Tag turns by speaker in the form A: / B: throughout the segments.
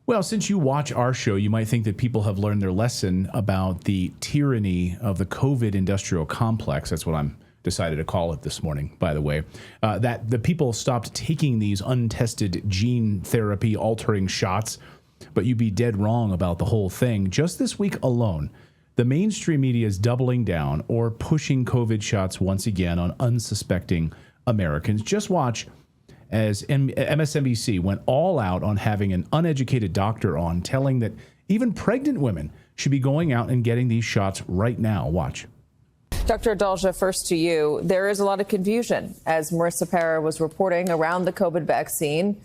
A: Well, since you watch our show, you might think that people have learned their lesson about the tyranny of the COVID industrial complex. That's what I'm decided to call it this morning, by the way. That the people stopped taking these untested gene therapy altering shots, but you'd be dead wrong about the whole thing. Just this week alone, the mainstream media is doubling down or pushing COVID shots once again on unsuspecting Americans. Just watch as MSNBC went all out on having an uneducated doctor on, telling that even pregnant women should be going out and getting these shots right now. Watch.
B: Dr. Adalja, first to you. There is a lot of confusion, as Marissa Para was reporting, around the COVID vaccine.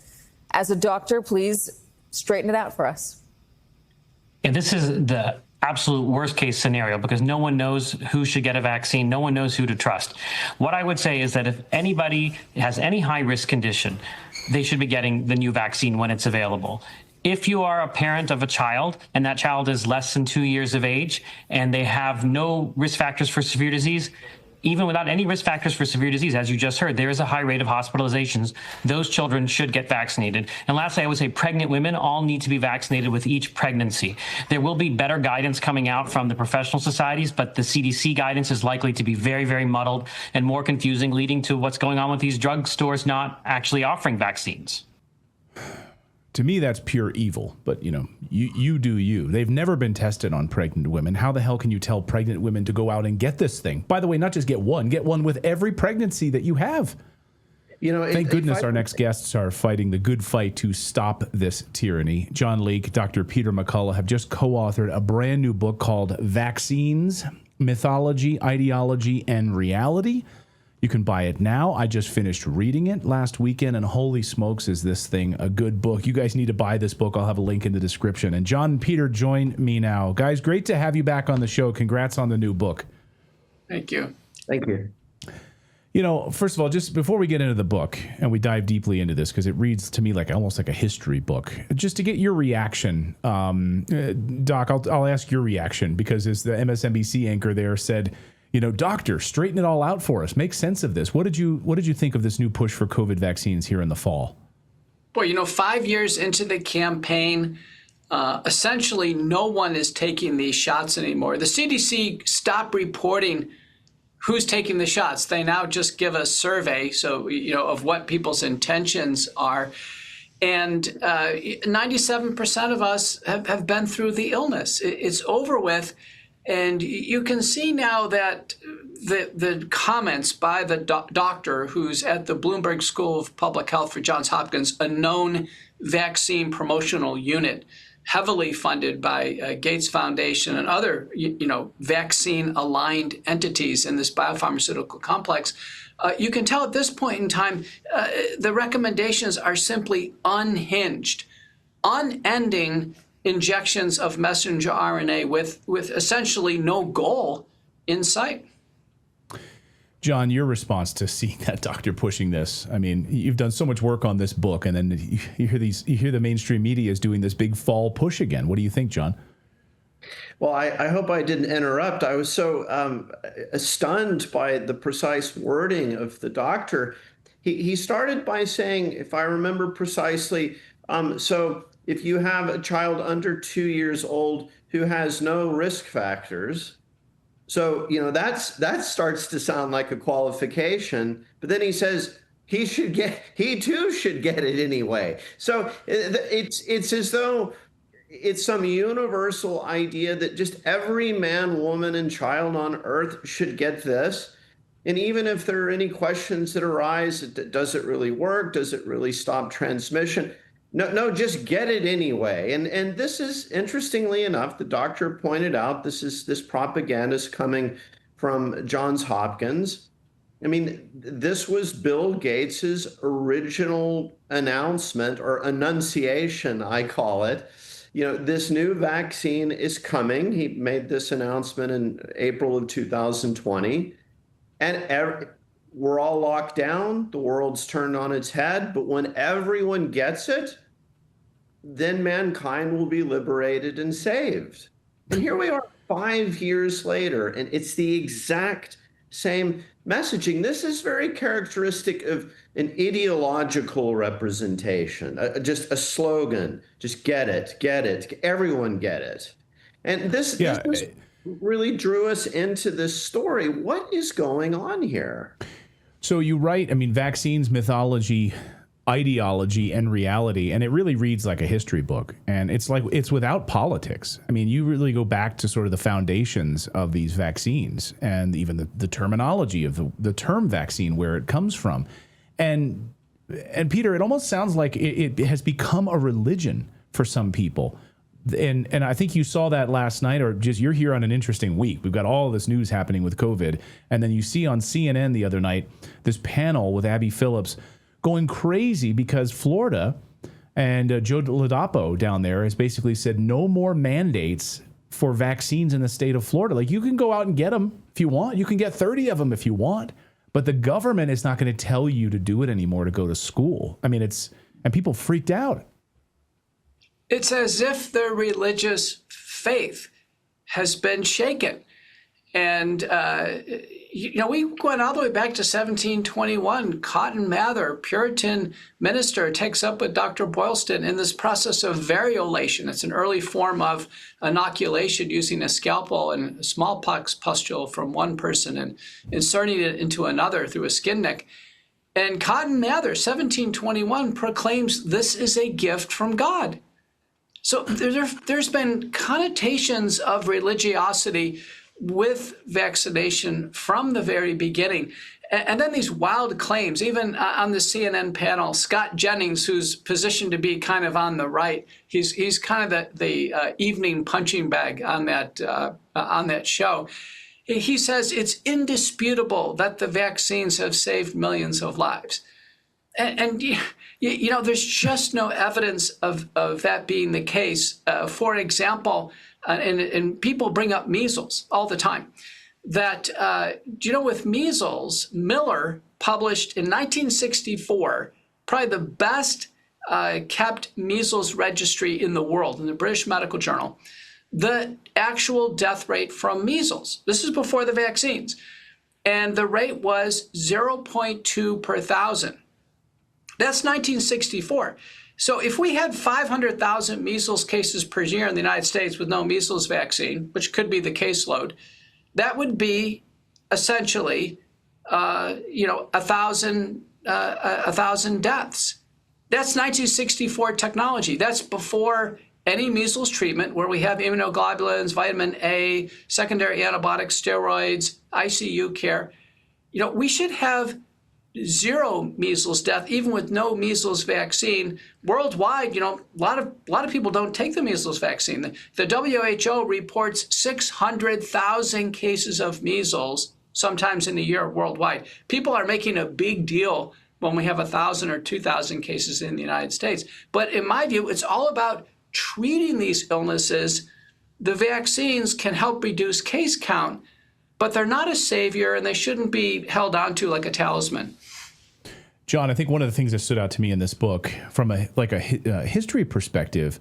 B: As a doctor, please straighten it out for us.
C: Yeah, this is the absolute worst case scenario because no one knows who should get a vaccine. No one knows who to trust. What I would say is that if anybody has any high risk condition, they should be getting the new vaccine when it's available. If you are a parent of a child and that child is less than 2 years of age and they have no risk factors for severe disease, even without any risk factors for severe disease, as you just heard, there is a high rate of hospitalizations. Those children should get vaccinated. And lastly, I would say pregnant women all need to be vaccinated with each pregnancy. There will be better guidance coming out from the professional societies, but the CDC guidance is likely to be very, very muddled and more confusing, leading to what's going on with these drugstores not actually offering vaccines.
A: To me, that's pure evil. But, you know, you do you. They've never been tested on pregnant women. How the hell can you tell pregnant women to go out and get this thing? By the way, not just get one with every pregnancy that you have. You know, thank goodness our next guests are fighting the good fight to stop this tyranny. John Leake, Dr. Peter McCullough have just co-authored a brand new book called Vaccines, Mythology, Ideology, and Reality. You can buy it now. I just finished reading it last weekend, and holy smokes, is this thing a good book. You guys need to buy this book. I'll have a link in the description. And John and Peter, join me now. Guys, great to have you back on the show. Congrats on the new book.
D: Thank you.
E: Thank you.
A: You know, first of all, just before we get into the book and we dive deeply into this, because it reads to me like almost like a history book, just to get your reaction, Doc, I'll ask your reaction, because as the MSNBC anchor there said, you know, doctor, straighten it all out for us. Make sense of this. What did you think of this new push for COVID vaccines here in the fall?
D: Boy, you know, 5 years into the campaign, essentially no one is taking these shots anymore. The CDC stopped reporting who's taking the shots. They now just give a survey, so, you know, of what people's intentions are. And 97% of us have been through the illness. It's over with. And you can see now that the comments by the doctor who's at the Bloomberg School of Public Health for Johns Hopkins, a known vaccine promotional unit, heavily funded by Gates Foundation and other, you know, vaccine-aligned entities in this biopharmaceutical complex, you can tell at this point in time, the recommendations are simply unhinged, unending injections of messenger RNA with essentially no goal in sight.
A: John, your response to seeing that doctor pushing this, I mean, you've done so much work on this book, and then you hear the mainstream media is doing this big fall push again. What do you think, John?
E: Well, I hope I didn't interrupt. I was so stunned by the precise wording of the doctor. He started by saying, if I remember precisely, so if you have a child under 2 years old who has no risk factors, so, you know, that starts to sound like a qualification. But then he says he too should get it anyway. So it's as though it's some universal idea that just every man, woman, and child on earth should get this. And even if there are any questions that arise, does it really work? Does it really stop transmission? No, just get it anyway. And this is, interestingly enough, the doctor pointed out, this propaganda is coming from Johns Hopkins. I mean, this was Bill Gates's original announcement, or annunciation, I call it. You know, this new vaccine is coming. He made this announcement in April of 2020. And we're all locked down. The world's turned on its head. But when everyone gets it, then mankind will be liberated and saved. And here we are 5 years later, and it's the exact same messaging. This is very characteristic of an ideological representation, just a slogan, just get it, everyone get it. And this really drew us into this story. What is going on here?
A: So you write, I mean, vaccines, mythology, ideology, and reality, and it really reads like a history book. And it's like, it's without politics. I mean, you really go back to sort of the foundations of these vaccines and even the terminology of the term vaccine, where it comes from. And Peter, it almost sounds like it has become a religion for some people. And I think you saw that last night, or just you're here on an interesting week. We've got all this news happening with COVID. And then you see on CNN the other night, this panel with Abby Phillips going crazy because Florida and Joe Ladapo down there has basically said no more mandates for vaccines in the state of Florida. Like, you can go out and get them if you want. You can get 30 of them if you want. But the government is not going to tell you to do it anymore to go to school. I mean, and people freaked out.
D: It's as if their religious faith has been shaken. And, we went all the way back to 1721. Cotton Mather, Puritan minister, takes up with Dr. Boylston in this process of variolation. It's an early form of inoculation using a scalpel and a smallpox pustule from one person and inserting it into another through a skin nick. And Cotton Mather, 1721, proclaims this is a gift from God. So there's been connotations of religiosity with vaccination from the very beginning. And then these wild claims, even on the CNN panel, Scott Jennings, who's positioned to be kind of on the right, he's kind of the evening punching bag on that show. He says it's indisputable that the vaccines have saved millions of lives. And there's just no evidence of that being the case. For example, and people bring up measles all the time, that, with measles, Miller published in 1964, probably the best kept measles registry in the world, in the British Medical Journal, the actual death rate from measles. This is before the vaccines. And the rate was 0.2 per thousand. That's 1964. So if we had 500,000 measles cases per year in the United States with no measles vaccine, which could be the caseload, that would be essentially, 1,000 deaths. That's 1964 technology. That's before any measles treatment, where we have immunoglobulins, vitamin A, secondary antibiotics, steroids, ICU care. We should have zero measles death, even with no measles vaccine. Worldwide, a lot of people don't take the measles vaccine. The WHO reports 600,000 cases of measles sometimes in a year worldwide. People are making a big deal when we have 1,000 or 2,000 cases in the United States. But in my view, it's all about treating these illnesses. The vaccines can help reduce case count, but they're not a savior, and they shouldn't be held onto like a talisman.
A: John, I think one of the things that stood out to me in this book from a history perspective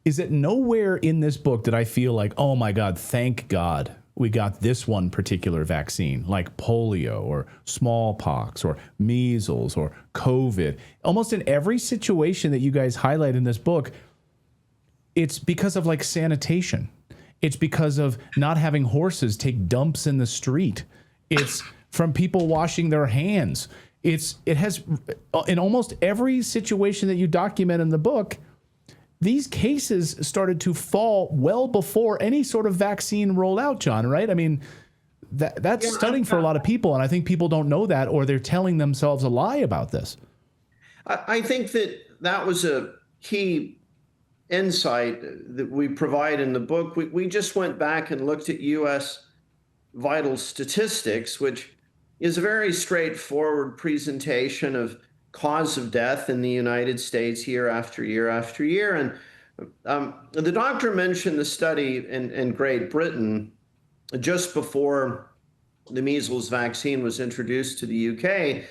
A: is that nowhere in this book did I feel like, oh my God, thank God we got this one particular vaccine, like polio or smallpox or measles or COVID. Almost in every situation that you guys highlight in this book, it's because of like sanitation. It's because of not having horses take dumps in the street. It's from people washing their hands. It has, in almost every situation that you document in the book, these cases started to fall well before any sort of vaccine rolled out, John, right? I mean, that's stunning for a lot of people, and I think people don't know that, or they're telling themselves a lie about this.
E: I think that was a key insight that we provide in the book. We just went back and looked at U.S. vital statistics, which is a very straightforward presentation of cause of death in the United States year after year after year. And the doctor mentioned the study in Great Britain just before the measles vaccine was introduced to the UK.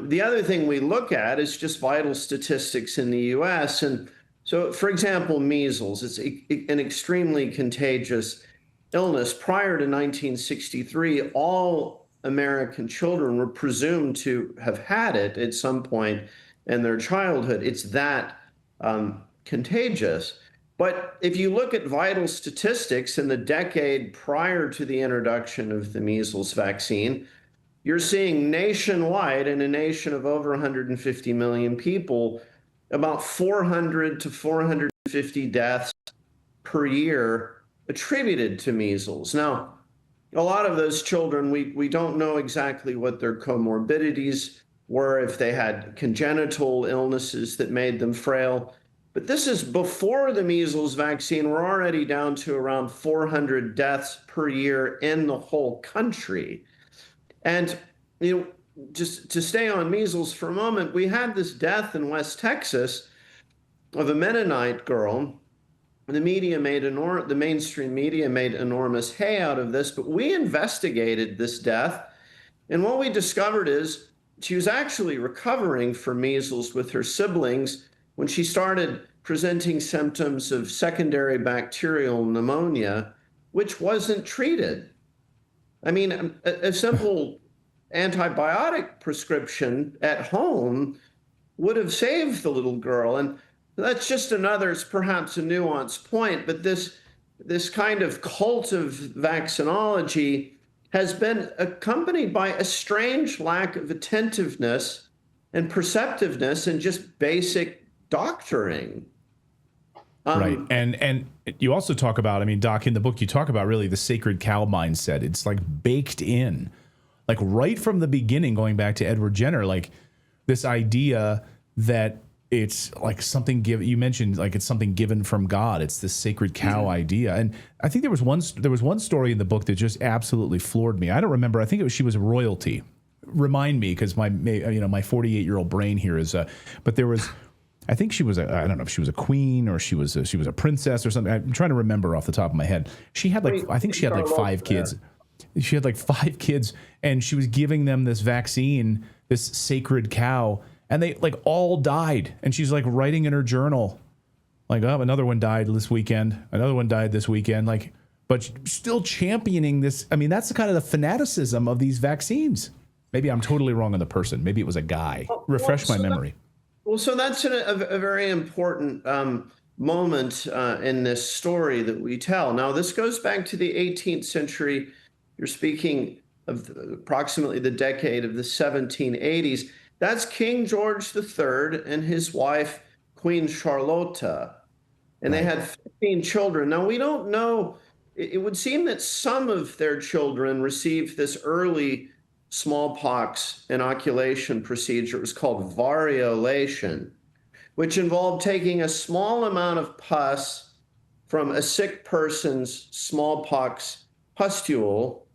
E: The other thing we look at is just vital statistics in the US. And so, for example, measles, it's an extremely contagious illness. Prior to 1963, all American children were presumed to have had it at some point in their childhood. It's that contagious. But if you look at vital statistics in the decade prior to the introduction of the measles vaccine, you're seeing nationwide, in a nation of over 150 million people, about 400 to 450 deaths per year attributed to measles. Now, a lot of those children, we don't know exactly what their comorbidities were, if they had congenital illnesses that made them frail. But this is before the measles vaccine. We're already down to around 400 deaths per year in the whole country. And, just to stay on measles for a moment, we had this death in West Texas of a Mennonite girl. The mainstream media made enormous hay out of this, but we investigated this death. And what we discovered is she was actually recovering from measles with her siblings when she started presenting symptoms of secondary bacterial pneumonia, which wasn't treated. I mean, a simple antibiotic prescription at home would have saved the little girl. And that's just another, it's perhaps a nuanced point, but this kind of cult of vaccinology has been accompanied by a strange lack of attentiveness and perceptiveness and just basic doctoring.
A: Right. And you also talk about, I mean, Doc, in the book, you talk about really the sacred cow mindset. It's like baked in, like right from the beginning, going back to Edward Jenner, like this idea that it's like something given. You mentioned like it's something given from God. It's this sacred cow idea. And I think there was one story in the book that just absolutely floored me. I don't remember. I think she was royalty. Remind me, because my 48-year-old brain here is. But there was. I think she was I don't know if she was a queen or she was a princess or something. I'm trying to remember off the top of my head. She had like, I think she had like 5 kids. She had like 5 kids, and she was giving them this vaccine, this sacred cow, and they like all died. And she's like writing in her journal, like, oh, another one died this weekend. Another one died this weekend. Like, but still championing this. I mean, that's the kind of the fanaticism of these vaccines. Maybe I'm totally wrong on the person. Maybe it was a guy. Refresh my memory.
E: Well, so that's a very important moment in this story that we tell. Now, this goes back to the 18th century. You're speaking of approximately the decade of the 1780s. That's King George III and his wife, Queen Charlotta. And they had 15 children. Now, we don't know. It would seem that some of their children received this early smallpox inoculation procedure. It was called variolation, which involved taking a small amount of pus from a sick person's smallpox pustule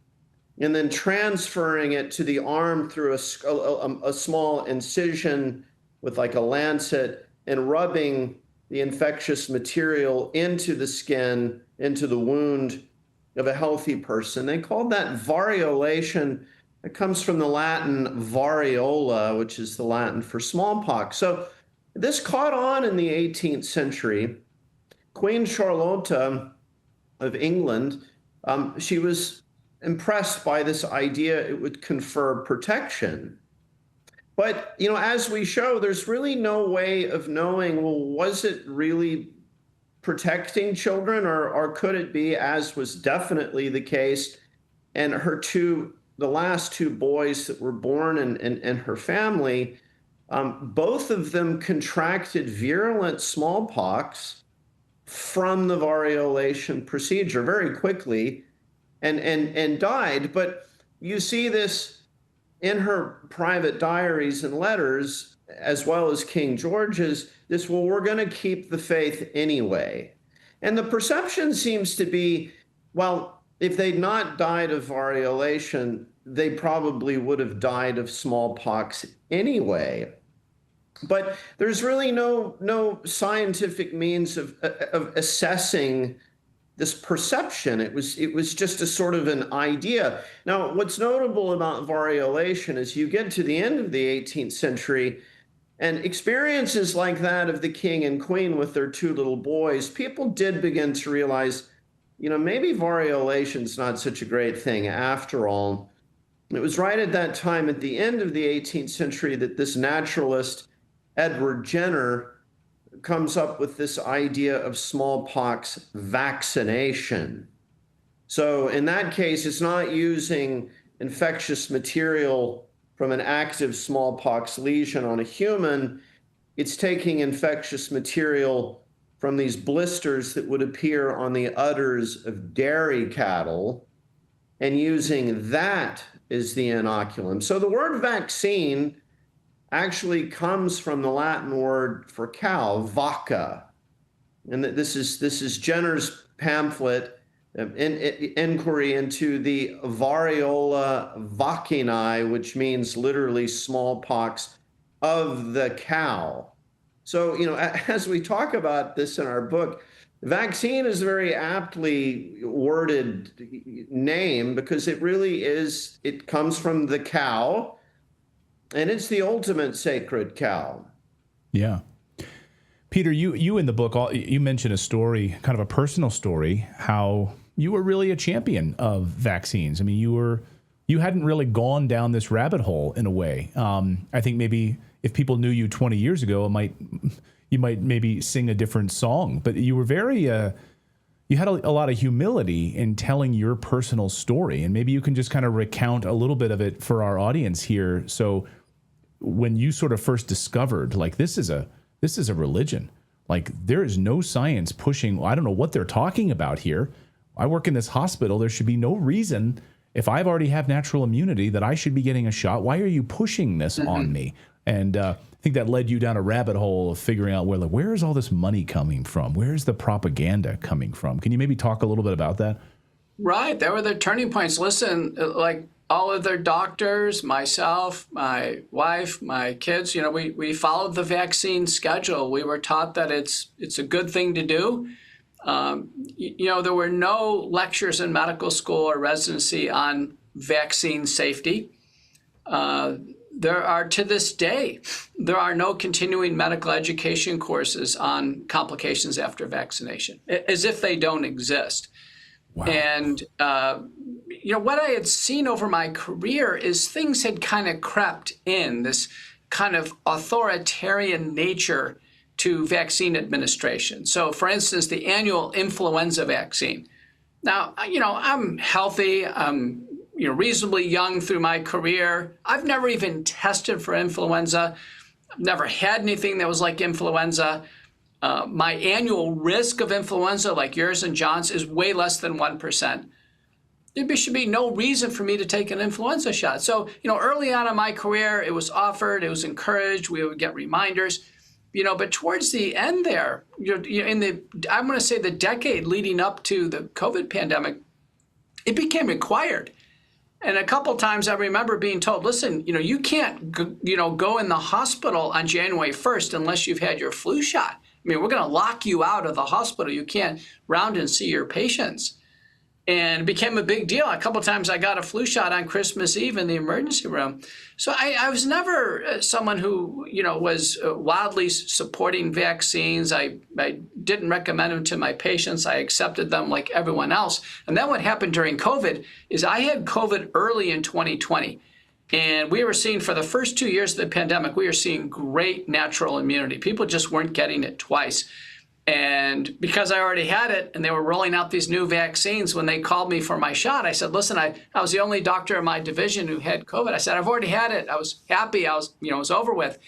E: and then transferring it to the arm through a small incision with like a lancet and rubbing the infectious material into the skin, into the wound of a healthy person. They called that variolation. It comes from the Latin variola, which is the Latin for smallpox. So this caught on in the 18th century. Queen Charlotta of England, she was impressed by this idea it would confer protection. But, as we show, there's really no way of knowing, well, was it really protecting children, or could it be, as was definitely the case, and the last 2 boys that were born in her family, both of them contracted virulent smallpox from the variolation procedure very quickly and died. But you see this in her private diaries and letters, as well as King George's, well, we're going to keep the faith anyway. And the perception seems to be, well, if they'd not died of variolation, they probably would have died of smallpox anyway. But there's really no scientific means of assessing this perception. It was just a sort of an idea. Now, what's notable about variolation is you get to the end of the 18th century, and experiences like that of the king and queen with their 2 little boys, people did begin to realize, maybe variolation's not such a great thing after all. It was right at that time, at the end of the 18th century, that this naturalist, Edward Jenner, comes up with this idea of smallpox vaccination. So in that case, it's not using infectious material from an active smallpox lesion on a human. It's taking infectious material from these blisters that would appear on the udders of dairy cattle and using that as the inoculum. So the word vaccine actually comes from the Latin word for cow, vacca. And this is Jenner's pamphlet, inquiry into the variola vaccinae, which means literally smallpox of the cow. So, as we talk about this in our book, vaccine is a very aptly worded name because it really is, it comes from the cow, and it's the ultimate sacred cow. Yeah.
A: Peter, you in the book, you mentioned a story, kind of a personal story, how you were really a champion of vaccines. I mean, you hadn't really gone down this rabbit hole in a way. I think maybe if people knew you 20 years ago, you might maybe sing a different song, but you were very, you had a lot of humility in telling your personal story. And maybe you can just kind of recount a little bit of it for our audience here. So when you sort of first discovered, like, this is a religion, like there is no science pushing, I don't know what they're talking about here. I work in this hospital. There should be no reason, if I've already have natural immunity, that I should be getting a shot. Why are you pushing this on me? And I think that led you down a rabbit hole of figuring out where is all this money coming from? Where's the propaganda coming from? Can you maybe talk a little bit about that?
D: Right. There were the turning points. Listen, like all of their doctors, myself, my wife, my kids, we followed the vaccine schedule. We were taught that it's a good thing to do. There were no lectures in medical school or residency on vaccine safety. There are, to this day, there are no continuing medical education courses on complications after vaccination, as if they don't exist. Wow. And, what I had seen over my career is things had kind of crept in, this kind of authoritarian nature to vaccine administration. So, for instance, the annual influenza vaccine. Now, I'm healthy. I'm reasonably young through my career. I've never even tested for influenza. I've never had anything that was like influenza. My annual risk of influenza, like yours and John's, is way less than 1%. There should be no reason for me to take an influenza shot. So, early on in my career, it was offered, it was encouraged, we would get reminders. But towards the end there, I'm going to say the decade leading up to the COVID pandemic, it became required. And a couple times I remember being told, listen, you can't, go in the hospital on January 1st unless you've had your flu shot. I mean, we're going to lock you out of the hospital. You can't round and see your patients. And it became a big deal. A couple times I got a flu shot on Christmas Eve in the emergency room. So I was never someone who, was wildly supporting vaccines. I didn't recommend them to my patients. I accepted them like everyone else. And then what happened during COVID is I had COVID early in 2020. And we were seeing, for the first 2 years of the pandemic, we were seeing great natural immunity. People just weren't getting it twice. And because I already had it and they were rolling out these new vaccines, when they called me for my shot, I said, listen, I was the only doctor in my division who had COVID. I said, I've already had it. I was happy. It was over with.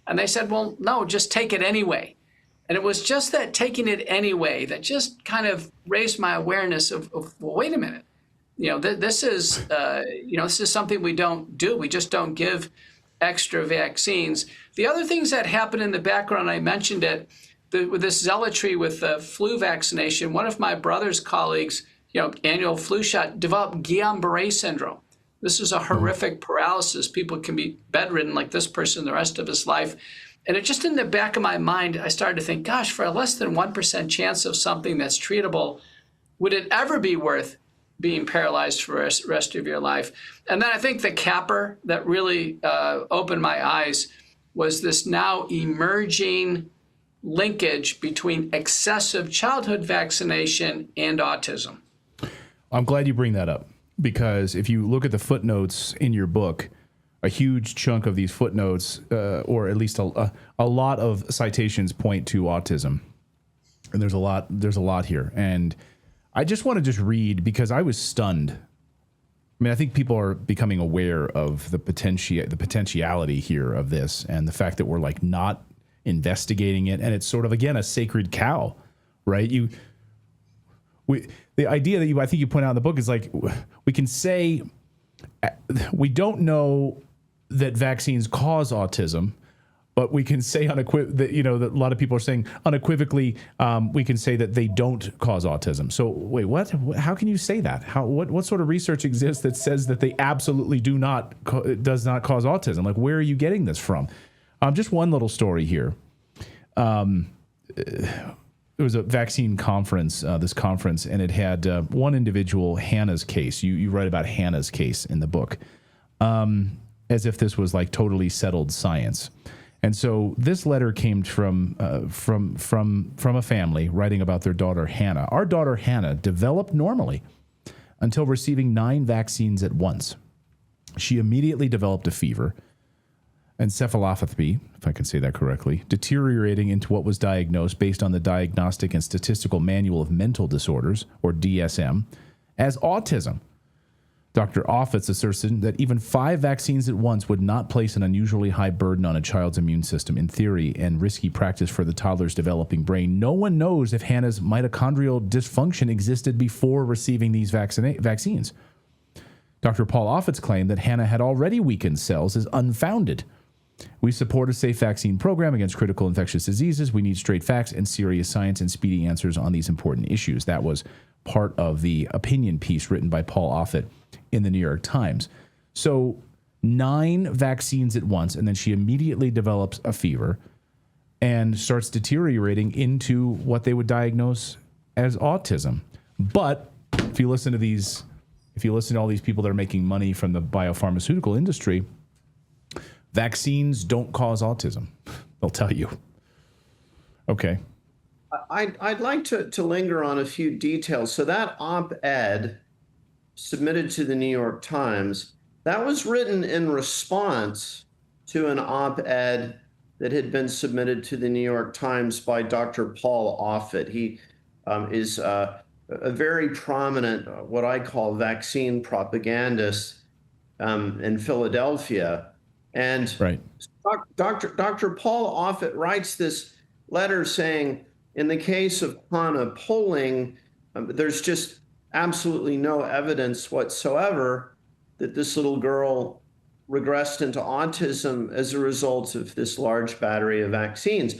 D: And they said, well, no, just take it anyway. And it was just that taking it anyway that just kind of raised my awareness of well, wait a minute. This is something we don't do. We just don't give extra vaccines. The other things that happen in the background, I mentioned it, with this zealotry with the flu vaccination. One of my brother's colleagues, annual flu shot, developed Guillain-Barré syndrome. This is a horrific paralysis. People can be bedridden like this person the rest of his life. And it just in the back of my mind, I started to think, gosh, for a less than 1% chance of something that's treatable, would it ever be worth being paralyzed for the rest of your life? And then I think the capper that really opened my eyes was this now emerging linkage between excessive childhood vaccination and autism.
A: I'm glad you bring that up. because if you look at the footnotes in your book, a huge chunk of these footnotes, or at least a lot of citations, point to autism, and there's a lot here, and I just want to just read because I was stunned. I mean, I think people are becoming aware of the potentiality here of this, and the fact that we're like not investigating it, and it's sort of again a sacred cow, right? The idea that I think you point out in the book is like we can say we don't know that vaccines cause autism, but we can say that a lot of people are saying unequivocally we can say that they don't cause autism. So wait, what? How can you say that? What sort of research exists that says that they absolutely does not cause autism? Like, where are you getting this from? Just one little story here. It was a vaccine conference, this conference, and it had one individual, Hannah's case. You write about Hannah's case in the book, as if this was like totally settled science. And so this letter came from a family writing about their daughter Hannah. Our daughter Hannah developed normally until receiving 9 vaccines at once. She immediately developed a fever, encephalopathy, if I can say that correctly, deteriorating into what was diagnosed based on the Diagnostic and Statistical Manual of Mental Disorders, or DSM, as autism. Dr. Offit's assertion that even 5 vaccines at once would not place an unusually high burden on a child's immune system, in theory, and risky practice for the toddler's developing brain. No one knows if Hannah's mitochondrial dysfunction existed before receiving these vaccines. Dr. Paul Offit's claim that Hannah had already weakened cells is unfounded. We support a safe vaccine program against critical infectious diseases. We need straight facts and serious science and speedy answers on these important issues. That was part of the opinion piece written by Paul Offit in the New York Times. So 9 vaccines at once, and then she immediately develops a fever and starts deteriorating into what they would diagnose as autism. But if you listen to all these people that are making money from the biopharmaceutical industry, vaccines don't cause autism. They'll tell you. Okay.
E: I'd like to linger on a few details. So that op-ed submitted to the New York Times, that was written in response to an op-ed that had been submitted to the New York Times by Dr. Paul Offit. He is a very prominent, what I call vaccine propagandist in Philadelphia. And
A: right.
E: Dr. Paul Offit writes this letter saying, in the case of Hannah Poling, there's just absolutely no evidence whatsoever that this little girl regressed into autism as a result of this large battery of vaccines.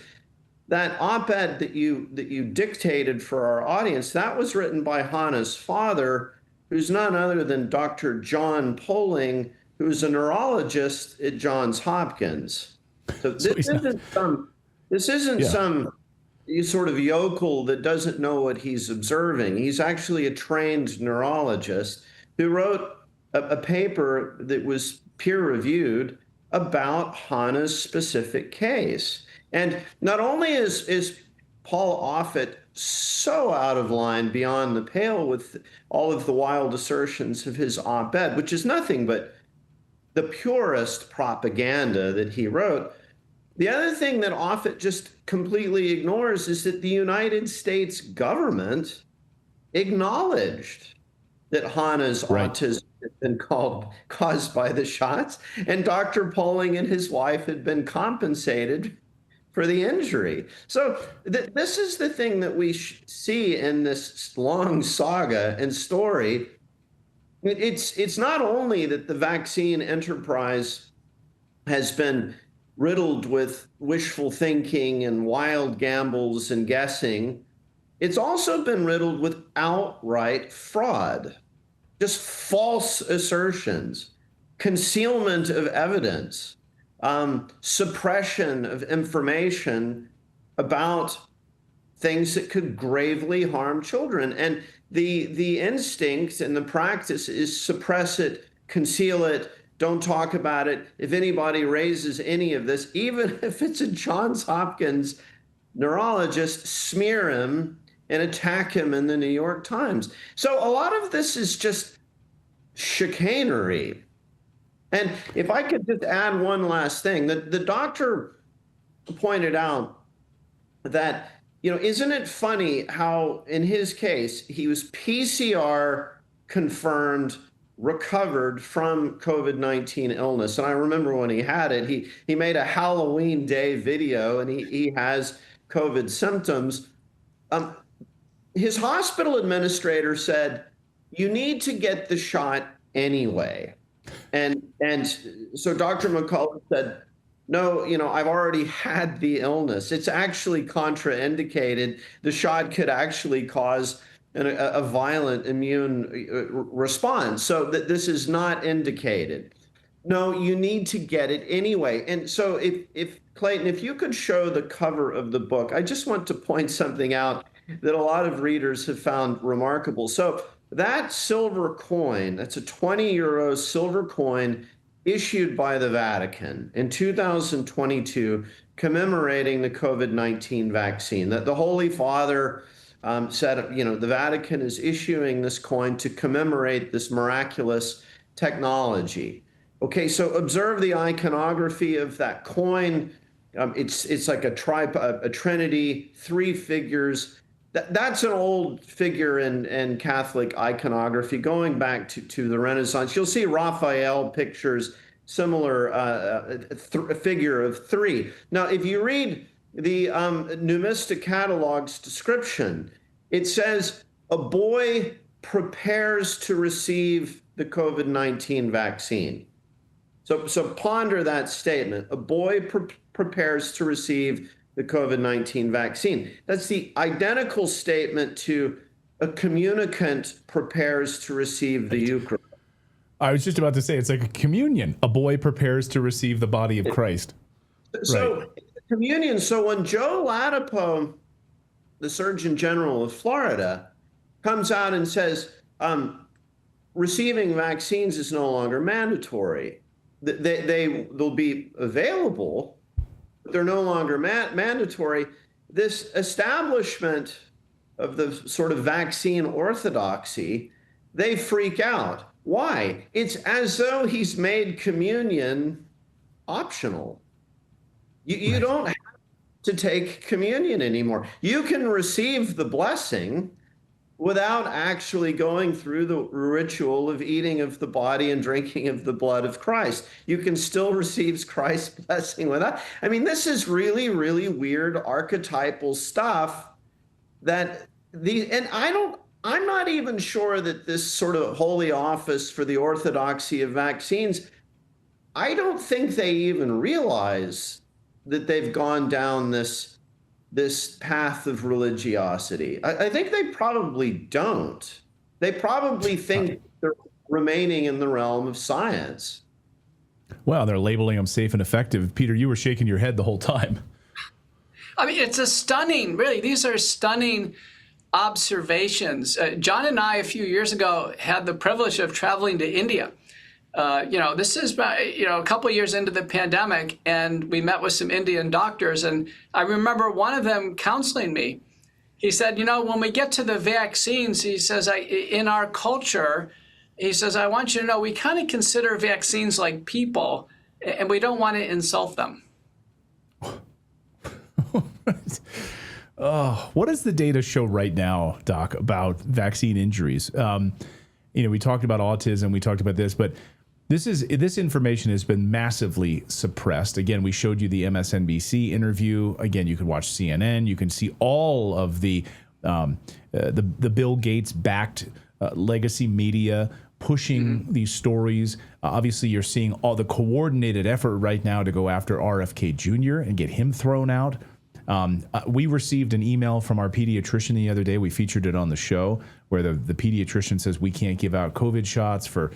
E: That op-ed that you dictated for our audience, that was written by Hannah's father, who's none other than Dr. John Poling, who's a neurologist at Johns Hopkins. So this isn't some sort of yokel that doesn't know what he's observing. He's actually a trained neurologist who wrote a paper that was peer-reviewed about Hannah's specific case. And not only is Paul Offit so out of line, beyond the pale with all of the wild assertions of his op-ed, which is nothing but the purest propaganda that he wrote. The other thing that Offit just completely ignores is that the United States government acknowledged that Hannah's autism had been caused by the shots, and Dr. Poling and his wife had been compensated for the injury. So this is the thing that we see in this long saga and story. It's not only that the vaccine enterprise has been riddled with wishful thinking and wild gambles and guessing, it's also been riddled with outright fraud, just false assertions, concealment of evidence, suppression of information about things that could gravely harm children. And the instinct and the practice is suppress it, conceal it, don't talk about it. If anybody raises any of this, even if it's a Johns Hopkins neurologist, smear him and attack him in the New York Times. So a lot of this is just chicanery. And if I could just add one last thing, the doctor pointed out that, isn't it funny how in his case, he was PCR confirmed, recovered from COVID-19 illness. And I remember when he had it, he made a Halloween Day video, and he has COVID symptoms. His hospital administrator said, you need to get the shot anyway. And so Dr. McCullough said, no, I've already had the illness. It's actually contraindicated. The shot could actually cause a violent immune response. So that this is not indicated. No, you need to get it anyway. And so if Clayton, if you could show the cover of the book, I just want to point something out that a lot of readers have found remarkable. So that silver coin, that's a 20 euro silver coin issued by the Vatican in 2022, commemorating the COVID-19 vaccine, that the Holy Father said, the Vatican is issuing this coin to commemorate this miraculous technology. Okay, so observe the iconography of that coin. It's like a trinity, 3 figures. That's an old figure in Catholic iconography going back to the Renaissance. You'll see Raphael pictures, similar figure of 3. Now, if you read the Numistic Catalog's description, it says a boy prepares to receive the COVID-19 vaccine. So ponder that statement. A boy prepares to receive the COVID-19 vaccine. That's the identical statement to a communicant prepares to receive the Eucharist.
A: I was just about to say, it's like a communion. A boy prepares to receive the body of Christ.
E: So
A: right.
E: Communion. So when Joe Latipo, the Surgeon General of Florida, comes out and says receiving vaccines is no longer mandatory, they'll be available, they're no longer mandatory. This establishment of the sort of vaccine orthodoxy, they freak out. Why? It's as though he's made communion optional. You don't have to take communion anymore. You can receive the blessing without actually going through the ritual of eating of the body and drinking of the blood of Christ. You can still receive Christ's blessing without. I mean, this is really, really weird archetypal stuff and I'm not even sure that this sort of holy office for the orthodoxy of vaccines, I don't think they even realize that they've gone down this path of religiosity. I think they probably don't. They probably think they're remaining in the realm of science.
A: Well, they're labeling them safe and effective. Peter, you were shaking your head the whole time.
D: I mean, it's these are stunning observations. John and I, a few years ago, had the privilege of traveling to India. This is about, a couple of years into the pandemic, and we met with some Indian doctors. And I remember one of them counseling me. He said, when we get to the vaccines, he says, in our culture, he says, I want you to know we kind of consider vaccines like people, and we don't want to insult them.
A: What does the data show right now, Doc, about vaccine injuries? We talked about autism, we talked about this, but this information has been massively suppressed. Again, we showed you the MSNBC interview. Again, you can watch CNN. You can see all of the Bill Gates backed legacy media pushing these stories. Obviously, you're seeing all the coordinated effort right now to go after RFK Jr. and get him thrown out. We received an email from our pediatrician the other day. We featured it on the show, where the pediatrician says we can't give out COVID shots for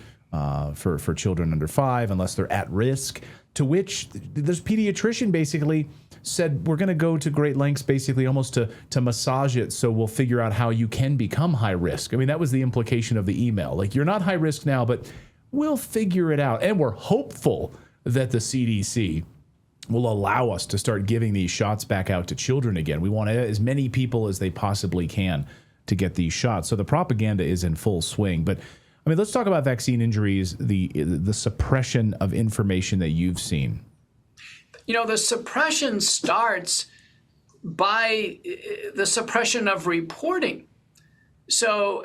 A: children under 5 unless they're at risk. To which this pediatrician basically said, we're going to go to great lengths, basically almost to massage it, so we'll figure out how you can become high risk. I mean, that was the implication of the email. Like, you're not high risk now, but we'll figure it out. And we're hopeful that the CDC will allow us to start giving these shots back out to children again. We want as many people as they possibly can to get these shots. So the propaganda is in full swing. But I mean, let's talk about vaccine injuries, the suppression of information that you've seen.
D: You know, the suppression starts by the suppression of reporting. So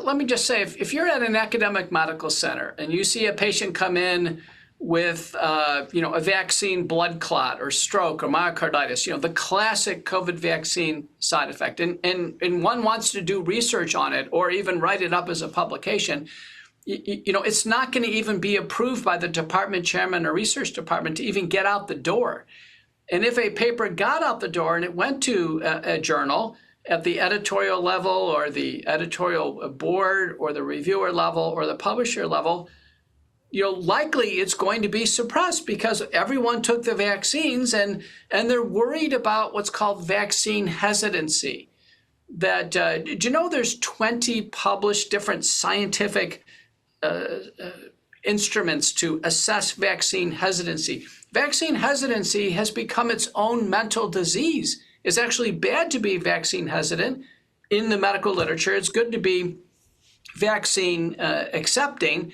D: let me just say, if you're at an academic medical center and you see a patient come in with, a vaccine blood clot or stroke or myocarditis, the classic COVID vaccine side effect, and one wants to do research on it or even write it up as a publication, it's not going to even be approved by the department chairman or research department to even get out the door. And if a paper got out the door and it went to a journal at the editorial level or the editorial board or the reviewer level or the publisher level, likely it's going to be suppressed because everyone took the vaccines and they're worried about what's called vaccine hesitancy. That, do you know there's 20 published different scientific instruments to assess vaccine hesitancy? Vaccine hesitancy has become its own mental disease. It's actually bad to be vaccine hesitant in the medical literature. It's good to be vaccine accepting.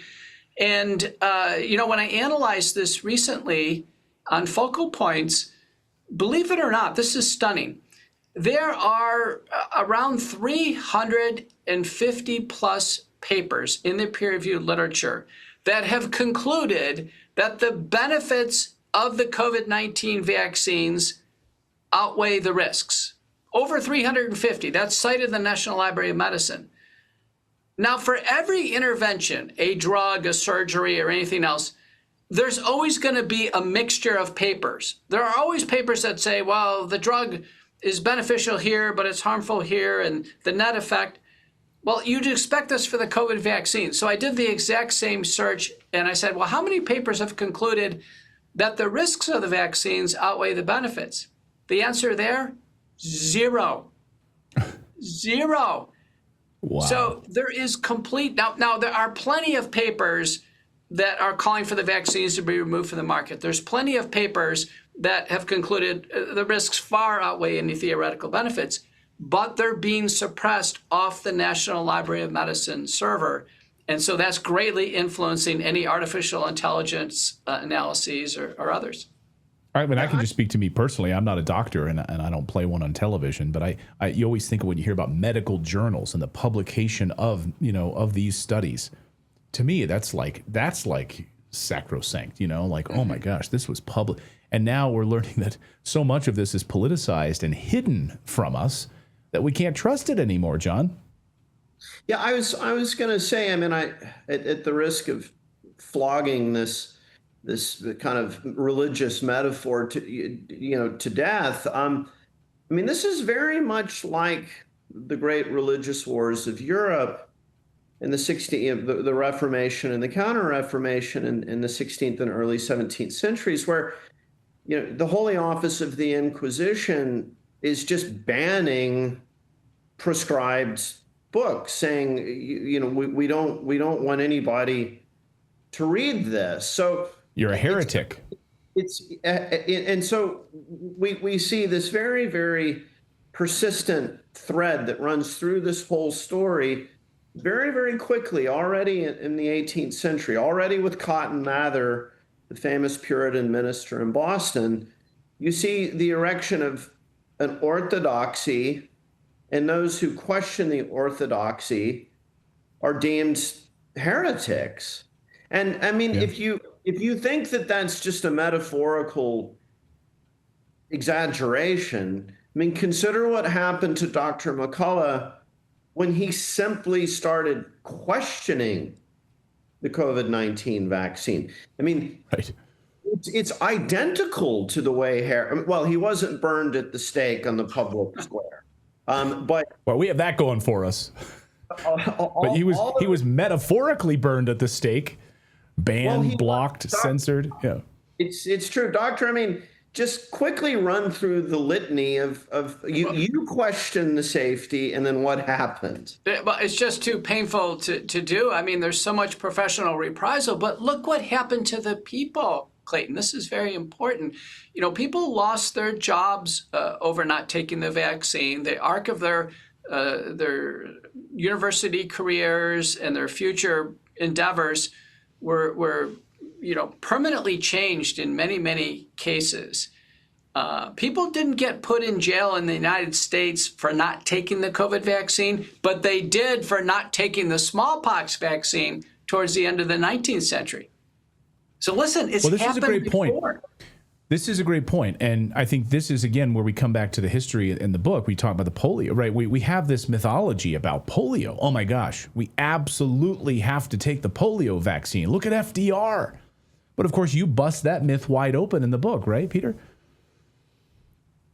D: And, when I analyzed this recently on Focal Points, believe it or not, this is stunning. There are around 350 plus papers in the peer-reviewed literature that have concluded that the benefits of the COVID-19 vaccines outweigh the risks. Over 350, that's cited in the National Library of Medicine. Now, for every intervention, a drug, a surgery, or anything else, there's always going to be a mixture of papers. There are always papers that say, well, the drug is beneficial here, but it's harmful here, and the net effect. Well, you'd expect this for the COVID vaccine. So I did the exact same search, and I said, well, how many papers have concluded that the risks of the vaccines outweigh the benefits? The answer there, 0. 0.
A: Wow.
D: So there is complete, now there are plenty of papers that are calling for the vaccines to be removed from the market. There's plenty of papers that have concluded the risks far outweigh any theoretical benefits, but they're being suppressed off the National Library of Medicine server. And so that's greatly influencing any artificial intelligence analyses or others.
A: All right, but I can just speak to me personally. I'm not a doctor, and I don't play one on television. But you always think of when you hear about medical journals and the publication of these studies. To me, that's like sacrosanct. Oh my gosh, this was public, and now we're learning that so much of this is politicized and hidden from us that we can't trust it anymore, John.
E: Yeah, I was going to say. I mean, at the risk of flogging this kind of religious metaphor to death. I mean, this is very much like the great religious wars of Europe in the the Reformation and the Counter-Reformation in the 16th and early 17th centuries, where the Holy Office of the Inquisition is just banning prescribed books, saying we don't want anybody to read this. So
A: you're a heretic.
E: And so we see this very, very persistent thread that runs through this whole story very, very quickly, already in the 18th century, already with Cotton Mather, the famous Puritan minister in Boston. You see the erection of an orthodoxy, and those who question the orthodoxy are deemed heretics. And I mean, if you think that that's just a metaphorical exaggeration, I mean, consider what happened to Dr. McCullough when he simply started questioning the COVID-19 vaccine. I mean,
A: right.
E: It's identical to the way he wasn't burned at the stake on the public square. But
A: we have that going for us. But he was metaphorically burned at the stake. Banned, blocked, censored. Yeah,
E: it's true, Doctor. I mean, just quickly run through the litany of you question the safety, and then what happened?
D: Well, it's just too painful to do. I mean, there's so much professional reprisal, but look what happened to the people, Clayton. This is very important. People lost their jobs over not taking the vaccine. The arc of their university careers and their future endeavors were permanently changed in many, many cases. People didn't get put in jail in the United States for not taking the COVID vaccine, but they did for not taking the smallpox vaccine towards the end of the 19th century. So listen, it's
A: this
D: happened
A: is a great
D: before.
A: point. This is a great point. And I think this is, again, where we come back to the history in the book. We talk about the polio, right? We have this mythology about polio. Oh, my gosh. We absolutely have to take the polio vaccine. Look at FDR. But, of course, you bust that myth wide open in the book, right, Peter?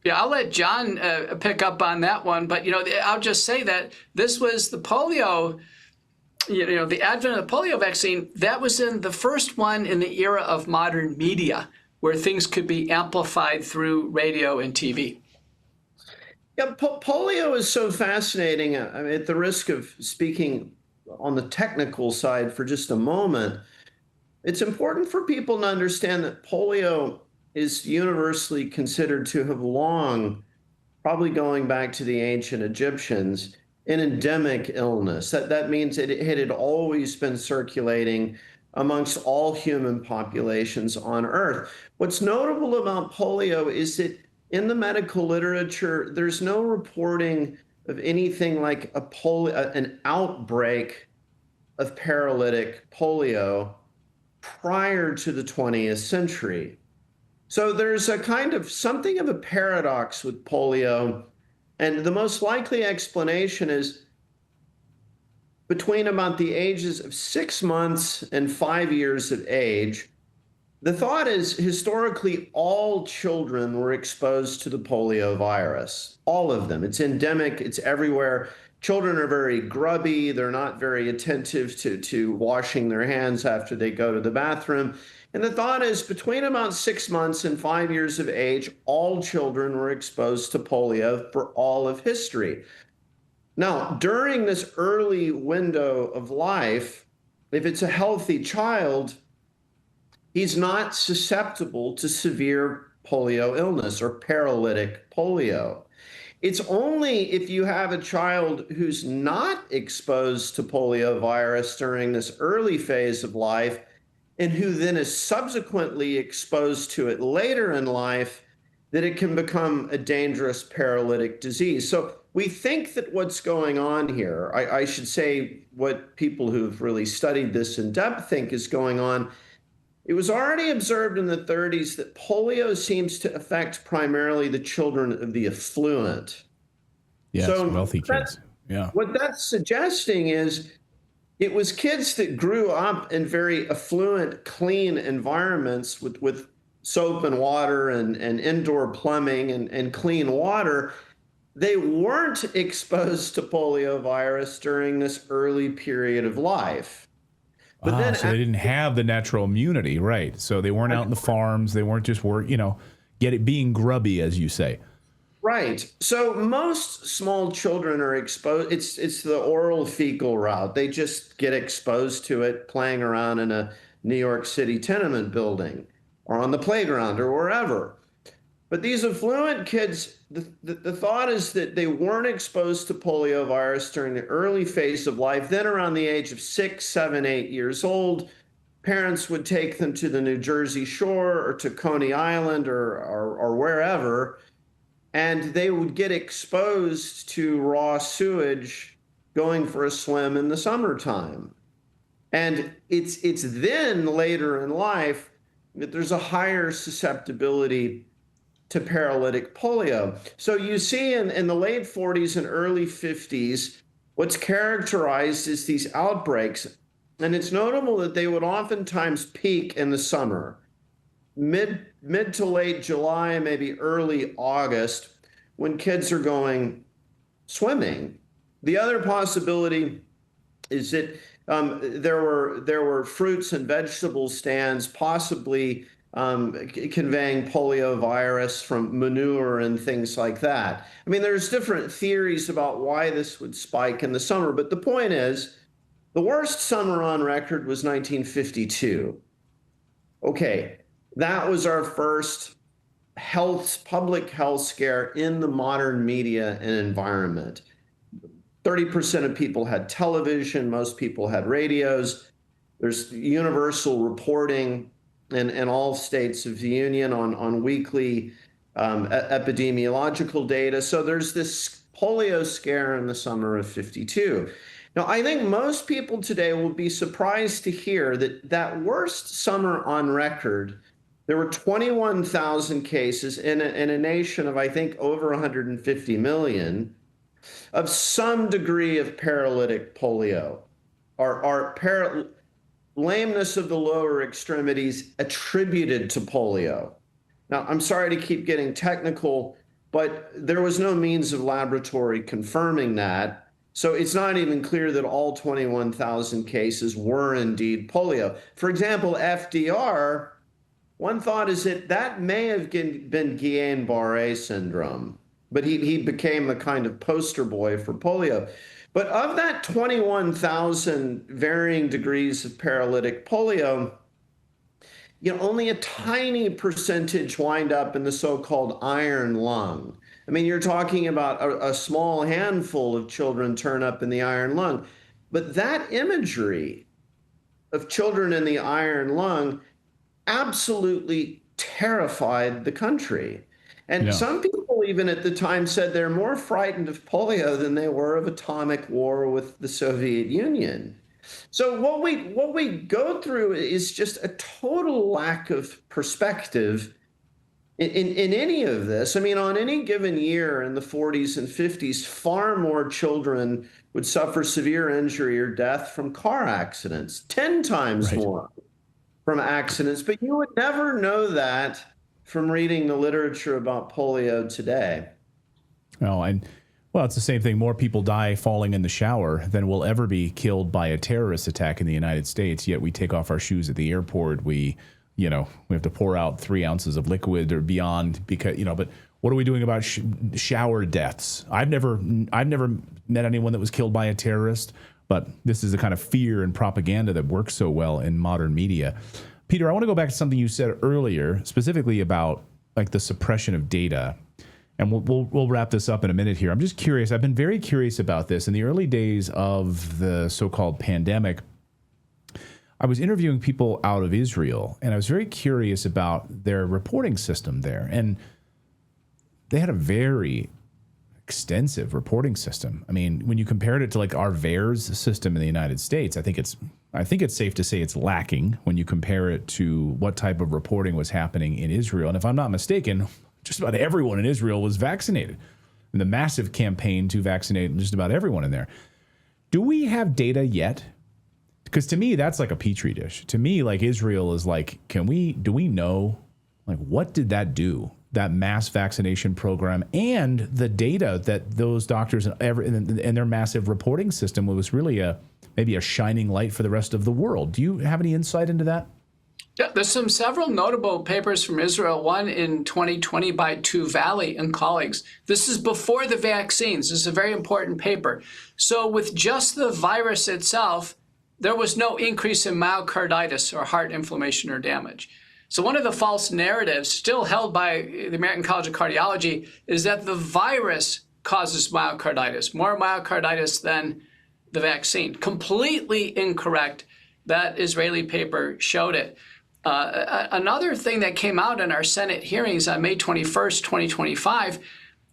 D: Yeah, I'll let John pick up on that one. But, I'll just say that this was the polio, the advent of the polio vaccine. That was in the first one in the era of modern media, where things could be amplified through radio and TV.
E: Yeah, polio is so fascinating. I mean, at the risk of speaking on the technical side for just a moment, it's important for people to understand that polio is universally considered to have long, probably going back to the ancient Egyptians, an endemic illness. That means it had always been circulating amongst all human populations on Earth. What's notable about polio is that in the medical literature, there's no reporting of anything like an outbreak of paralytic polio prior to the 20th century. So there's a kind of something of a paradox with polio, and the most likely explanation is between about the ages of 6 months and 5 years of age. The thought is historically all children were exposed to the polio virus, all of them. It's endemic, it's everywhere. Children are very grubby, they're not very attentive to washing their hands after they go to the bathroom. And the thought is between about 6 months and 5 years of age, all children were exposed to polio for all of history. Now, during this early window of life, if it's a healthy child, he's not susceptible to severe polio illness or paralytic polio. It's only if you have a child who's not exposed to polio virus during this early phase of life and who then is subsequently exposed to it later in life that it can become a dangerous paralytic disease. So we think that what's going on here, I should say what people who've really studied this in depth think is going on. It was already observed in the 30s that polio seems to affect primarily the children of the affluent.
A: Yes,
E: so
A: wealthy kids. Yeah.
E: What that's suggesting is it was kids that grew up in very affluent, clean environments with soap and water and indoor plumbing and clean water. They weren't exposed to polio virus during this early period of life. But then
A: so they didn't have the natural immunity, right? So they weren't out in the farms. They weren't just being grubby, as you say.
E: Right. So most small children are exposed. It's the oral fecal route. They just get exposed to it playing around in a New York City tenement building or on the playground or wherever. But these affluent kids, the thought is that they weren't exposed to polio virus during the early phase of life. Then around the age of 6, 7, 8 years old, parents would take them to the New Jersey shore or to Coney Island or wherever, and they would get exposed to raw sewage going for a swim in the summertime. And it's then later in life that there's a higher susceptibility to paralytic polio. So you see in the late 40s and early 50s, what's characterized is these outbreaks. And it's notable that they would oftentimes peak in the summer, mid to late July, maybe early August, when kids are going swimming. The other possibility is that there were fruits and vegetable stands possibly conveying polio virus from manure and things like that. I mean, there's different theories about why this would spike in the summer, but the point is, the worst summer on record was 1952. Okay, that was our first public health scare in the modern media and environment. 30% of people had television. Most people had radios. There's universal reporting in all states of the union on weekly epidemiological data. So there's this polio scare in the summer of 52. Now, I think most people today will be surprised to hear that that worst summer on record, there were 21,000 cases in a nation of, I think, over 150 million of some degree of paralytic polio or lameness of the lower extremities attributed to polio. Now, I'm sorry to keep getting technical, but there was no means of laboratory confirming that. So it's not even clear that all 21,000 cases were indeed polio. For example, FDR, one thought is that may have been Guillain-Barré syndrome, but he became a kind of poster boy for polio. But of that 21,000 varying degrees of paralytic polio, only a tiny percentage wind up in the so-called iron lung. I mean, you're talking about a small handful of children turn up in the iron lung. But that imagery of children in the iron lung absolutely terrified the country. And some people even at the time said they're more frightened of polio than they were of atomic war with the Soviet Union. So what we go through is just a total lack of perspective in any of this. I mean, on any given year in the 40s and 50s, far more children would suffer severe injury or death from car accidents, 10 times more from accidents. But you would never know that from reading the literature about polio today.
A: Well, it's the same thing. More people die falling in the shower than will ever be killed by a terrorist attack in the United States. Yet we take off our shoes at the airport. We have to pour out 3 ounces of liquid or beyond because, but what are we doing about shower deaths? I've never met anyone that was killed by a terrorist, but this is the kind of fear and propaganda that works so well in modern media. Peter, I want to go back to something you said earlier, specifically about like the suppression of data. And we'll wrap this up in a minute here. I'm just curious. I've been very curious about this. In the early days of the so-called pandemic, I was interviewing people out of Israel, and I was very curious about their reporting system there. And they had a very extensive reporting system. I mean, when you compared it to like our VAERS system in the United States, I think it's safe to say it's lacking when you compare it to what type of reporting was happening in Israel. And if I'm not mistaken, just about everyone in Israel was vaccinated in the massive campaign to vaccinate just about everyone in there. Do we have data yet? Because to me, that's like a petri dish. To me, like Israel is like, do we know, like, what did that do? That mass vaccination program and the data that those doctors and their massive reporting system was really maybe a shining light for the rest of the world. Do you have any insight into that?
D: Yeah, there's several notable papers from Israel, one in 2020 by Valley and colleagues. This is before the vaccines. This is a very important paper. So with just the virus itself, there was no increase in myocarditis or heart inflammation or damage. So one of the false narratives still held by the American College of Cardiology is that the virus causes myocarditis, more myocarditis than the vaccine. Completely incorrect. That Israeli paper showed it. Another thing that came out in our Senate hearings on May 21st, 2025,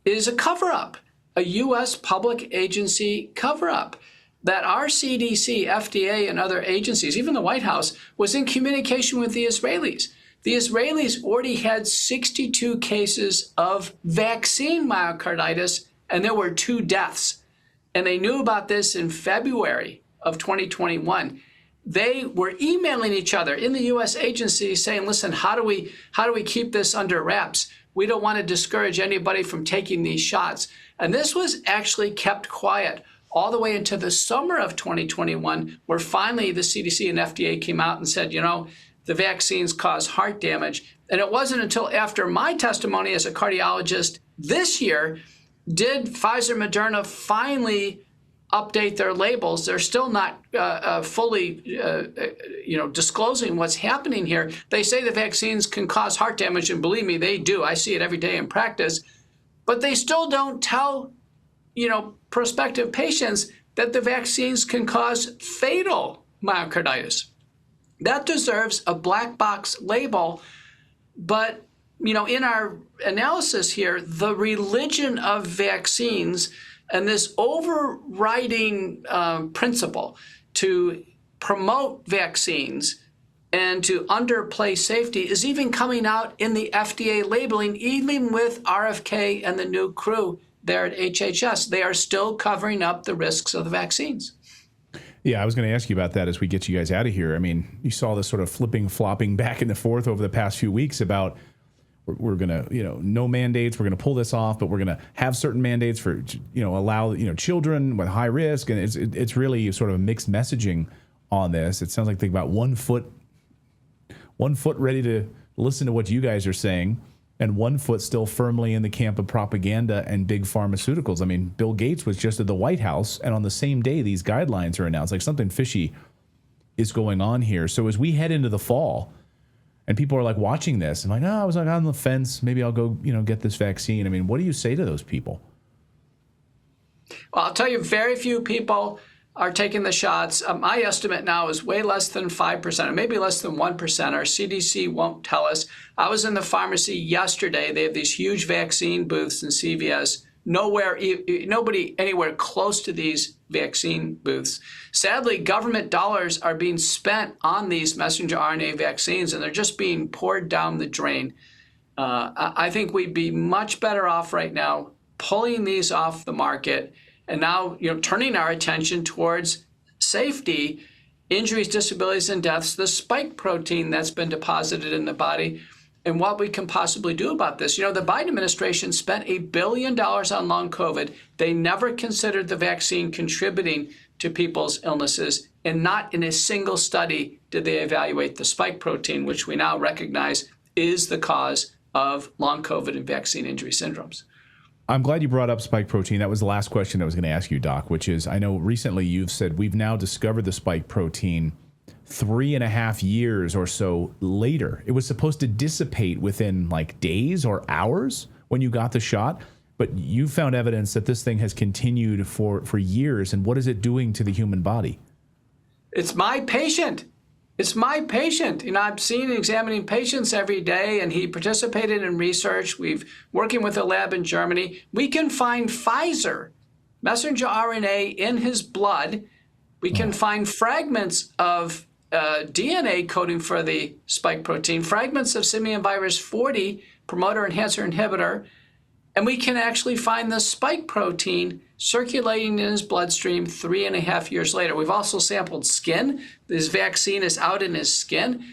D: is a cover-up, a U.S. public agency cover-up, that our CDC, FDA, and other agencies, even the White House, was in communication with the Israelis. The Israelis already had 62 cases of vaccine myocarditis, and there were 2 deaths. And they knew about this in February of 2021. They were emailing each other in the U.S. agencies saying, listen, how do we keep this under wraps? We don't want to discourage anybody from taking these shots. And this was actually kept quiet all the way into the summer of 2021, where finally the CDC and FDA came out and said, the vaccines cause heart damage. And it wasn't until after my testimony as a cardiologist this year did Pfizer, Moderna finally update their labels. They're still not fully, disclosing what's happening here. They say the vaccines can cause heart damage, and believe me, they do. I see it every day in practice. But they still don't tell prospective patients that the vaccines can cause fatal myocarditis. That deserves a black box label. But, in our analysis here, the religion of vaccines and this overriding principle to promote vaccines and to underplay safety is even coming out in the FDA labeling, even with RFK and the new crew there at HHS. They are still covering up the risks of the vaccines.
A: Yeah, I was going to ask you about that as we get you guys out of here. I mean, you saw this sort of flopping back and forth over the past few weeks about we're going to, no mandates. We're going to pull this off, but we're going to have certain mandates for, allow, children with high risk. And it's really sort of mixed messaging on this. It sounds like think about one foot ready to listen to what you guys are saying, and one foot still firmly in the camp of propaganda and big pharmaceuticals. I mean, Bill Gates was just at the White House, and on the same day these guidelines are announced. Like, something fishy is going on here. So as we head into the fall, and people are like watching this, and like, I was like on the fence. Maybe I'll go, get this vaccine. I mean, what do you say to those people?
D: Well, I'll tell you, very few people are taking the shots. My estimate now is way less than 5%, or maybe less than 1%. Our CDC won't tell us. I was in the pharmacy yesterday. They have these huge vaccine booths in CVS. Nobody anywhere close to these vaccine booths. Sadly, government dollars are being spent on these messenger RNA vaccines, and they're just being poured down the drain. I think we'd be much better off right now pulling these off the market, and now, turning our attention towards safety, injuries, disabilities, and deaths, the spike protein that's been deposited in the body, and what we can possibly do about this. The Biden administration spent $1 billion on long COVID. They never considered the vaccine contributing to people's illnesses, and not in a single study did they evaluate the spike protein, which we now recognize is the cause of long COVID and vaccine injury syndromes.
A: I'm glad you brought up spike protein. That was the last question I was going to ask you, Doc, which is, I know recently you've said we've now discovered the spike protein 3.5 years or so later. It was supposed to dissipate within like days or hours when you got the shot, but you found evidence that this thing has continued for years. And what is it doing to the human body?
D: It's my patient. It's my patient. I'm seeing and examining patients every day, and he participated in research. We've working with a lab in Germany. We can find Pfizer messenger RNA in his blood. We can find fragments of DNA coding for the spike protein, fragments of simian virus 40, promoter enhancer inhibitor, and we can actually find the spike protein circulating in his bloodstream 3.5 years later. We've also sampled skin. This vaccine is out in his skin.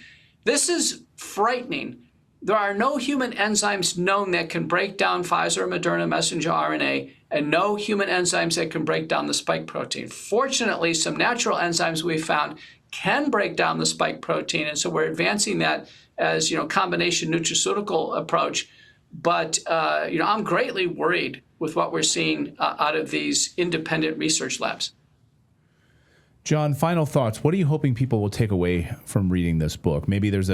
D: This is frightening. There are no human enzymes known that can break down Pfizer or Moderna messenger RNA, and no human enzymes that can break down the spike protein. Fortunately, some natural enzymes we found can break down the spike protein, and so we're advancing that as combination nutraceutical approach. But I'm greatly worried with what we're seeing out of these independent research labs.
A: John, final thoughts. What are you hoping people will take away from reading this book? Maybe there's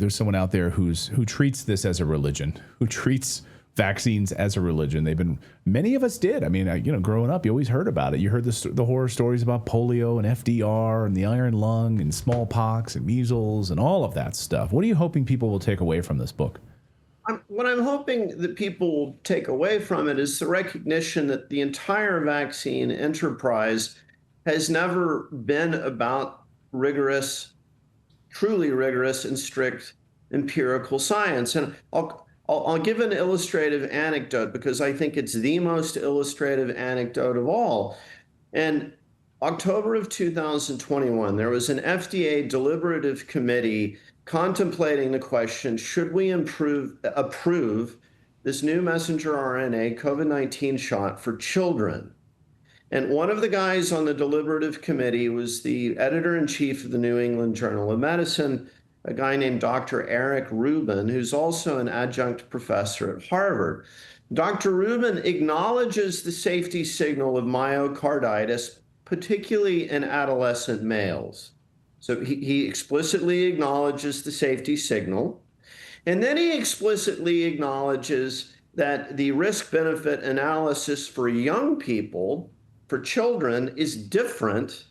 A: someone out there who treats this as a religion, who treats vaccines as a religion. Many of us did. I mean, growing up, you always heard about it. You heard the horror stories about polio and FDR and the iron lung and smallpox and measles and all of that stuff. What are you hoping people will take away from this book?
E: What I'm hoping that people will take away from it is the recognition that the entire vaccine enterprise has never been about truly rigorous and strict empirical science. And I'll give an illustrative anecdote because I think it's the most illustrative anecdote of all. In October of 2021, there was an FDA deliberative committee contemplating the question, should we approve this new messenger RNA COVID-19 shot for children? And one of the guys on the deliberative committee was the editor-in-chief of the New England Journal of Medicine, a guy named Dr. Eric Rubin, who's also an adjunct professor at Harvard. Dr. Rubin acknowledges the safety signal of myocarditis, particularly in adolescent males. So he explicitly acknowledges the safety signal. And then he explicitly acknowledges that the risk-benefit analysis for young people, for children, is different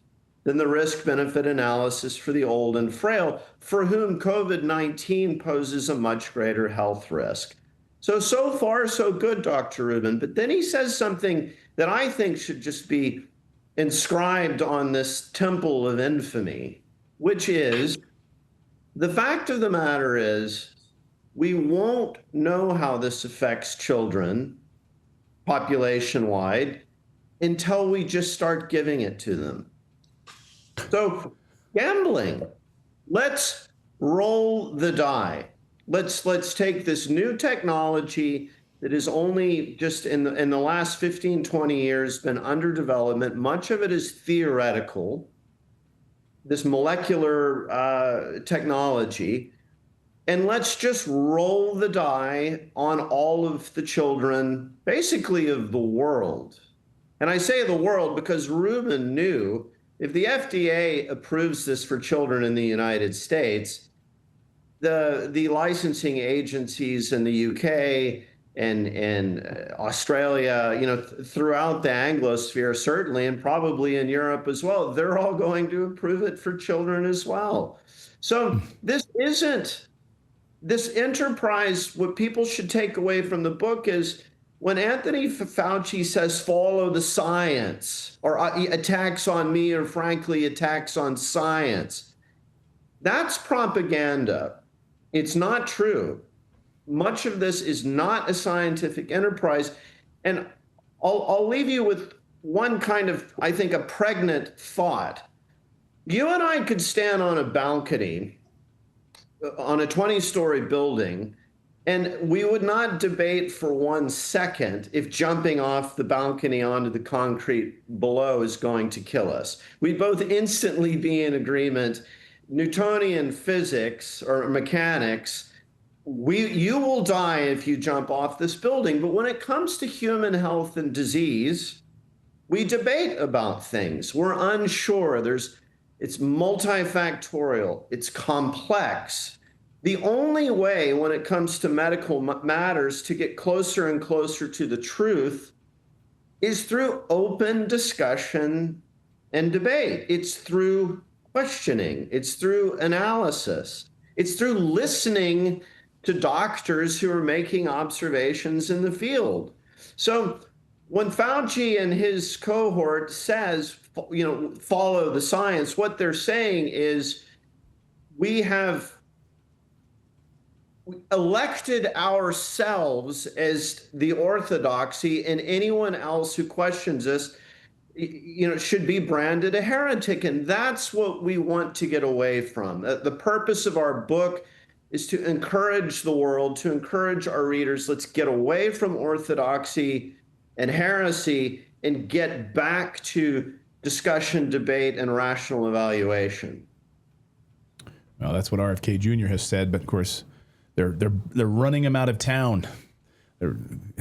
E: than the risk-benefit analysis for the old and frail, for whom COVID-19 poses a much greater health risk. So far, so good, Dr. Rubin. But then he says something that I think should just be inscribed on this temple of infamy, which is, the fact of the matter is, we won't know how this affects children population-wide until we just start giving it to them. So gambling, let's roll the die. Let's take this new technology that is only just in the last 15, 20 years been under development. Much of it is theoretical, this molecular technology. And let's just roll the die on all of the children, basically of the world. And I say the world because Rubin knew if the FDA approves this for children in the United States, the licensing agencies in the UK and Australia, throughout the Anglosphere, certainly, and probably in Europe as well, they're all going to approve it for children as well. So this enterprise, what people should take away from the book is when Anthony Fauci says, follow the science, or attacks on me, or frankly, attacks on science, that's propaganda. It's not true. Much of this is not a scientific enterprise. And I'll leave you with one kind of, I think, a pregnant thought. You and I could stand on a balcony on a 20-story building, and we would not debate for 1 second if jumping off the balcony onto the concrete below is going to kill us. We'd both instantly be in agreement. Newtonian physics or mechanics, you will die if you jump off this building. But when it comes to human health and disease, we debate about things. We're unsure. It's multifactorial. It's complex. The only way when it comes to medical matters to get closer and closer to the truth is through open discussion and debate. It's through questioning. It's through analysis. It's through listening to doctors who are making observations in the field. So when Fauci and his cohort says, follow the science, what they're saying is we have elected ourselves as the orthodoxy, and anyone else who questions us, should be branded a heretic. And that's what we want to get away from. The purpose of our book is to encourage the world, to encourage our readers. Let's get away from orthodoxy and heresy and get back to discussion, debate, and rational evaluation.
A: Well, that's what RFK Jr. has said, but of course, they're running him out of town.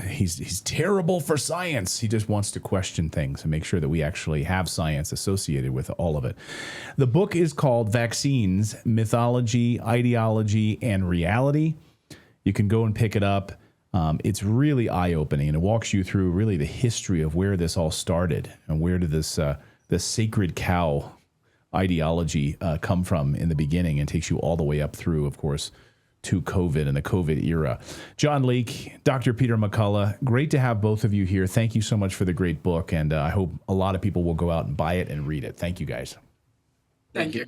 A: He's terrible for science. He just wants to question things and make sure that we actually have science associated with all of it. The book is called Vaccines, Mythology, Ideology, and Reality. You can go and pick it up. It's really eye-opening, and it walks you through really the history of where this all started and where did this sacred cow ideology come from in the beginning, and takes you all the way up through, of course, to COVID and the COVID era. John Leake, Dr. Peter McCullough, great to have both of you here. Thank you so much for the great book, and I hope a lot of people will go out and buy it and read it. Thank you, guys.
D: Thank you.